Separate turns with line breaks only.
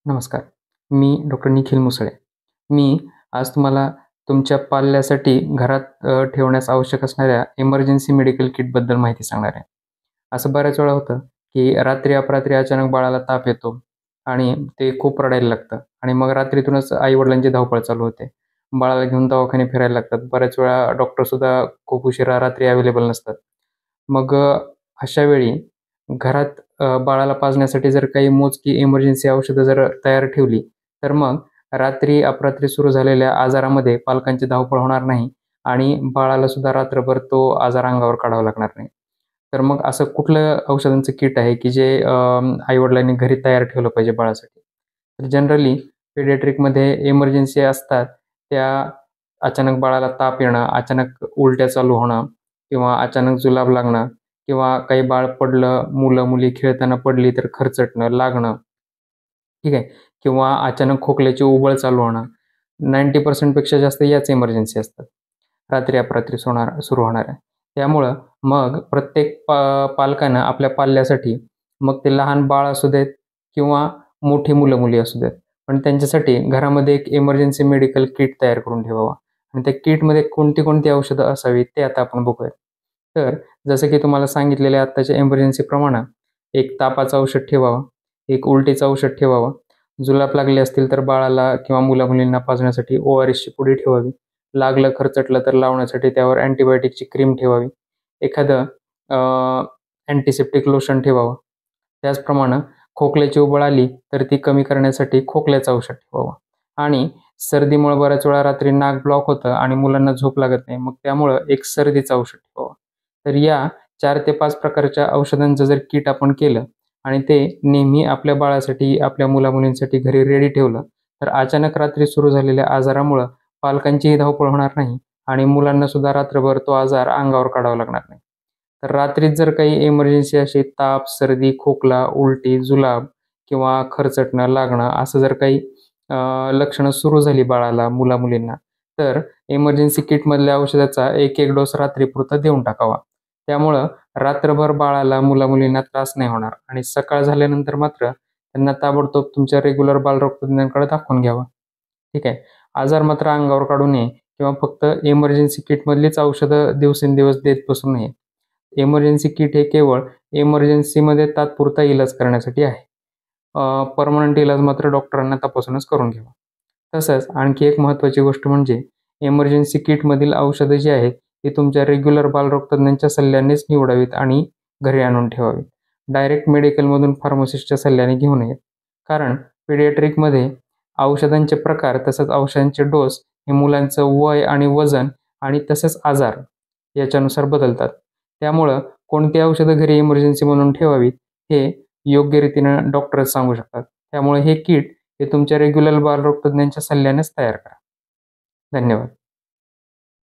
नमस्कार. मी डॉक्टर निखिल मुसळे. मी आज तुम्हाला तुमच्या पाल्यासाठी घरात ठेवण्यास आवश्यक असणाऱ्या इमर्जन्सी मेडिकल किटबद्दल माहिती सांगणार आहे. असं बऱ्याच वेळा होतं, की रात्री अपरात्री अचानक बाळाला ताप येतो आणि ते खूप रडायला लागतं आणि मग रात्रीतूनच आई-वडिलांची धावपळ चालू होते. बाळाला घेऊन दवाखाने फिरायला लागतात. बऱ्याच वेळा डॉक्टरसुद्धा खूप उशिरा रात्री अवेलेबल नसतात. मग अशा वेळी घरात बाळाला पाजण्यासाठी जर काही मोजकी इमर्जन्सी औषधं जर तयार ठेवली, तर मग रात्री अपरात्री सुरू झालेल्या आजारामध्ये पालकांची धावपळ होणार नाही आणि बाळाला सुद्धा रात्रभर तो आजार अंगावर काढावा लागणार नाही. तर मग असं कुठलं औषधांचं किट आहे, की जे आई-वडिलांनी घरी तयार ठेवलं पाहिजे बाळासाठी? तर जनरली पेडियाट्रिकमध्ये इमर्जन्सी असतात, त्या अचानक बाळाला ताप येणं, अचानक उलट्या चालू होणं किंवा अचानक जुलाब लागणं किंवा काही बाळ पडलं, मुलं-मुली खेळताना पडली तर खरचटणं, लागणं, ठीक आहे. किंवा अचानक खोकल्याची उबळ चालू होणं. 90% पेक्षा जास्त याच इमर्जन्सी असतात. रात्री अपरात्री सुरू होणाऱ्या. त्यामुळं मग प्रत्येक पालकानं आपल्या पाल्यासाठी, मग ते लहान बाळ असू देत किंवा मोठी मुलं-मुली असू देत, पण त्यांच्यासाठी घरामध्ये एक इमर्जन्सी मेडिकल किट तयार करून ठेवावं आणि त्या किटमध्ये कोणती-कोणती औषधं असावीत ते आता आपण बघूया. तर जसं की तुम्हाला सांगितलेल्या आत्ताच्या इमर्जन्सीप्रमाणे एक तापाचं औषध ठेवावं, एक उलटीचं औषध ठेवावं. जुलाब लागले असतील तर बाळाला किंवा मुला-मुलींना पाजण्यासाठी ORSची पुडी ठेवावी. लागलं, खरचटलं तर लावण्यासाठी त्यावर अँटिबायोटिकची क्रीम ठेवावी. एखादं अँटिसेप्टिक लोशन ठेवावं. त्याचप्रमाणे खोकल्याची उबळ आली तर ती कमी करण्यासाठी खोकल्याचं औषध ठेवावं आणि सर्दीमुळे बऱ्याच वेळा रात्री नाक ब्लॉक होतं आणि मुलांना झोप लागत नाही. मग त्यामुळं एक सर्दीचं औषध ठेवावं. तर या 4 ते 5 प्रकारच्या औषधांचं जर किट आपण केलं आणि ते नेहमी आपल्या बाळासाठी, आपल्या मुला-मुलींसाठी घरी रेडी ठेवलं, तर अचानक रात्री सुरू झालेल्या आजारामुळं पालकांचीही धावपळ होणार नाही आणि मुलांना सुद्धा रात्रभर तो आजार अंगावर काढावा लागणार नाही. तर रात्रीत जर काही इमर्जन्सी अशी ताप, सर्दी, खोकला, उलटी, जुलाब किंवा खरचटणं, लागणं असं जर काही लक्षणं सुरू झाली बाळाला, मुला-मुलींना, तर इमर्जन्सी किटमधल्या औषधाचा 1-1 डोस रात्रीपुरता देऊन टाकावा. त्यामुळं रात्रभर बाळाला, मुला-मुलींना त्रास नाही होणार आणि सकाळ झाल्यानंतर मात्र त्यांना ताबडतोब तुमच्या रेग्युलर बालरोगतज्ञांकडे दाखवून घ्यावं. ठीक आहे. आजार मात्र अंगावर काढू नये किंवा फक्त इमर्जन्सी किटमधलीच औषधं दिवसेंदिवस देत बसू नये. इमर्जन्सी किट हे केवळ इमर्जन्सीमध्ये तात्पुरता इलाज करण्यासाठी आहे. पर्मनंट इलाज मात्र डॉक्टरांना तपासूनच करून घ्यावा. तसंच आणखी एक महत्त्वाची गोष्ट म्हणजे इमर्जन्सी किटमधील औषधं जी आहेत, ती तुमच्या रेग्युलर बालरोगतज्ञांच्या सल्ल्यानेच निवडावीत आणि घरी आणून ठेवावीत. डायरेक्ट मेडिकलमधून फार्मासिस्टच्या सल्ल्याने घेऊ नयेत. कारण पेडियाट्रिकमध्ये औषधांचे प्रकार तसंच औषधांचे डोस हे मुलांचं वय आणि वजन आणि तसेच आजार याच्यानुसार बदलतात. त्यामुळं कोणती औषधं घरी इमर्जन्सी म्हणून ठेवावीत हे योग्य रीतीनं डॉक्टरच सांगू शकतात. त्यामुळे हे किट हे तुमच्या रेग्युलर बालरोगतज्ञांच्या सल्ल्यानेच तयार करा. धन्यवाद.